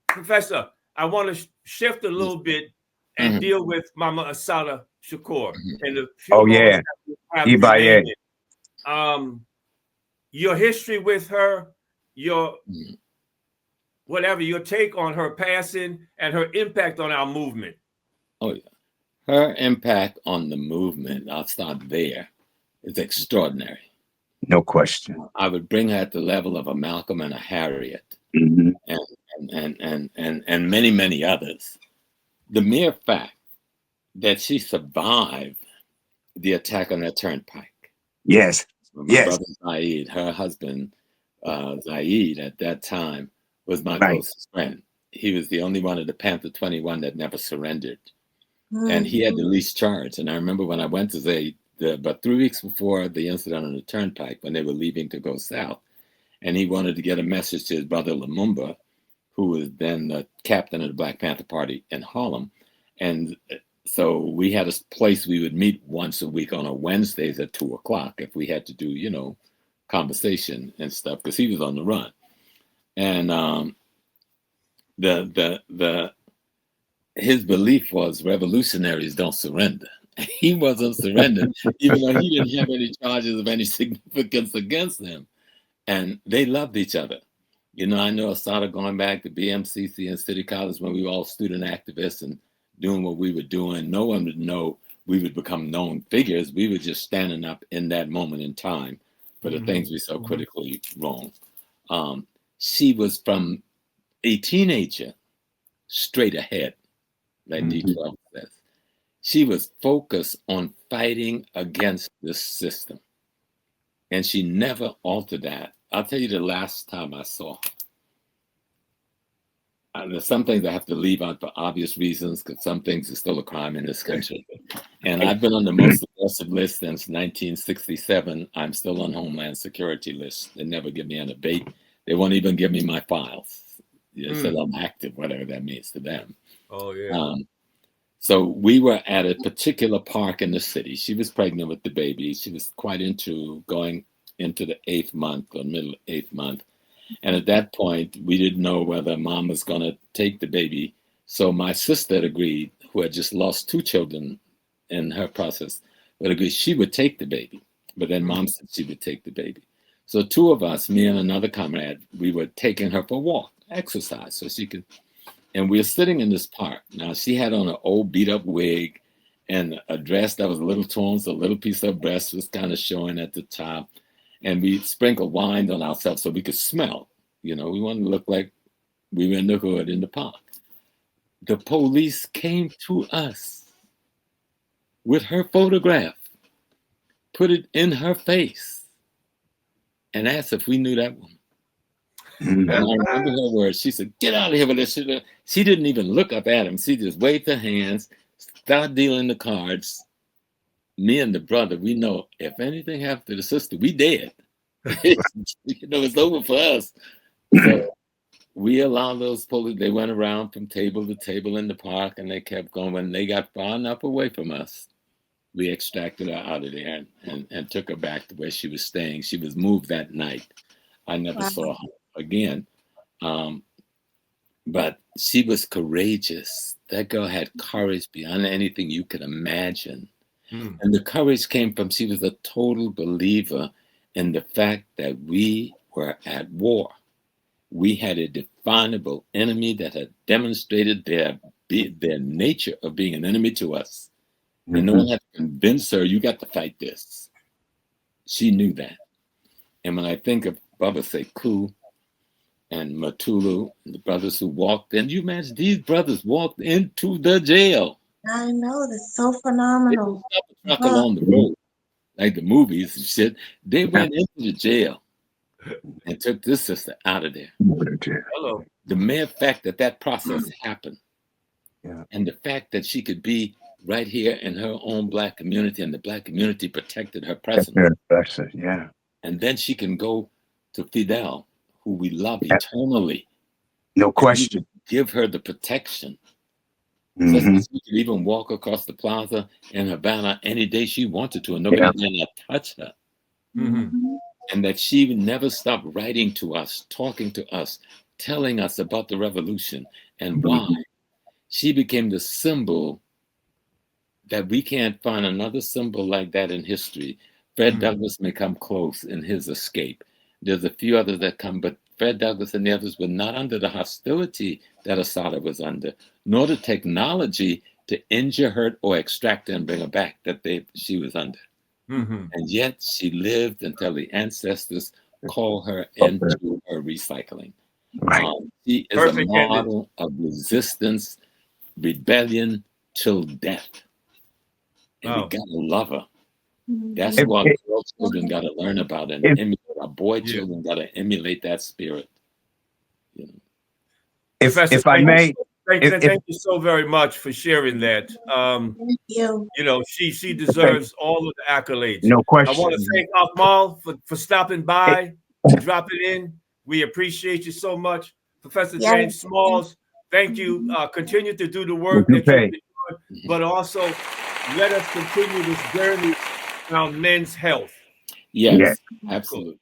Professor, I want to shift a little bit and Mhm, deal with Mama Assata Shakur mhm, in the few Oh moments yeah, that we have Ibaye. remaining. Um, your history with her, your mhm. whatever, your take on her passing and her impact on our movement. Oh yeah. Her impact on the movement, I'll start there, is extraordinary. No question. I would bring her at the level of a Malcolm and a Harriet, Hmm. and and many, many others. The mere fact that she survived the attack on that turnpike. Yes, My yes, brother Zaid, her husband, Zaid, at that time, was my right. closest friend. He was the only one of the Panther 21 that never surrendered. And Mm. he had the least charge. And I remember when I went to Zaid, about 3 weeks before the incident on the turnpike, when they were leaving to go south, and he wanted to get a message to his brother Lumumba, who was then the captain of the Black Panther Party in Harlem. And so we had a place we would meet once a week on a Wednesdays at 2 o'clock if we had to do, conversation and stuff, because he was on the run. And the his belief was revolutionaries don't surrender. He wasn't surrendering, even though he didn't have any charges of any significance against him. And they loved each other. I know Assata going back to BMCC and City College when we were all student activists and doing what we were doing. No one would know we would become known figures. We were just standing up in that moment in time for the things we so critically wrong. Um, she was from a teenager straight ahead, like Hmm. D12 says. She was focused on fighting against this system, and she never altered that. I'll tell you the last time I saw her. There's some things I have to leave out for obvious reasons because some things are still a crime in this country. And I've been on the most aggressive list since 1967. I'm still on Homeland Security list. They never give me an abate. They won't even give me my files. They said I'm active, whatever that means to them. Oh yeah. Um, so we were at a particular park in the city. She was pregnant with the baby. She was quite into going into the 8th month or middle 8th month. And at that point, we didn't know whether mom was going to take the baby. So my sister agreed, who had just lost 2 children in her process, would agree she would take the baby. But then mom said she would take the baby. So 2 of us, me and another comrade, we were taking her for a walk, exercise, so she could. And we were sitting in this park. Now she had on an old beat up wig and a dress that was a little torn, so a little piece of her breast was kind of showing at the top, and we sprinkled wine on ourselves so we could smell. We wanted to look like we were in the hood in the park. The police came to us with her photograph, put it in her face, and asked if we knew that woman. Hmm. And I remember her words. She said, "Get out of here with this shit." She didn't even look up at him. She just waved her hands, started dealing the cards. Me and the brother, we know if anything happened to the sister, we dead. It's over for us. So we allowed those police, they went around from table to table in the park and they kept going. When they got far enough away from us, we extracted her out of there and took her back to where she was staying. She was moved that night. I never Wow. saw her again. Um, but she was courageous. That girl had courage beyond anything you could imagine. And the courage came from she was a total believer in the fact that we were at war. We had a definable enemy that had demonstrated their nature of being an enemy to us. And no Hmm. one had to convince her, you got to fight this. She knew that. And when I think of Baba Sekou and Matulu, and the brothers who walked in, you imagine these brothers walked into the jail. I know, that's so They didn't phenomenal. stop a truck Wow. along the road like the movies and shit. They went into the jail and took this sister out of there. Hello. The mere fact that that process happened, Yeah. and the fact that she could be right here in her own Black community and the Black community protected her presence. Yeah. And then she can go to Fidel, who we love Yeah. eternally, No and we question. could give her the protection such Hmm. that she could even walk across the plaza in Havana any day she wanted to, and Yeah. nobody dare not touch her. Mm-hmm. Mhm. And that she would never stop writing to us, talking to us, telling us about the revolution and why. She became the symbol that we can't find another symbol like that in history. Fred Douglass may come close in his escape. There's a few others that come, but Fred Douglass and the others were not under the hostility that Assata was under, nor the technology to injure, hurt, or extract her and bring her back that she was under. And yet she lived until the ancestors call her into her recycling. Right. She is a model of resistance, rebellion till death. And we gotta love her. That's what girl children gotta learn about and emulate. Our boy children gotta emulate that spirit. You know. If I may, thank you so very much for sharing that. Thank you. You know, she deserves all of the accolades. No question. I want to thank Akmal for stopping by, dropping in. We appreciate you so much. Professor James Smalls, thank you. Continue to do the work that you've been doing, but also let us continue this journey around men's health. Yes, absolutely.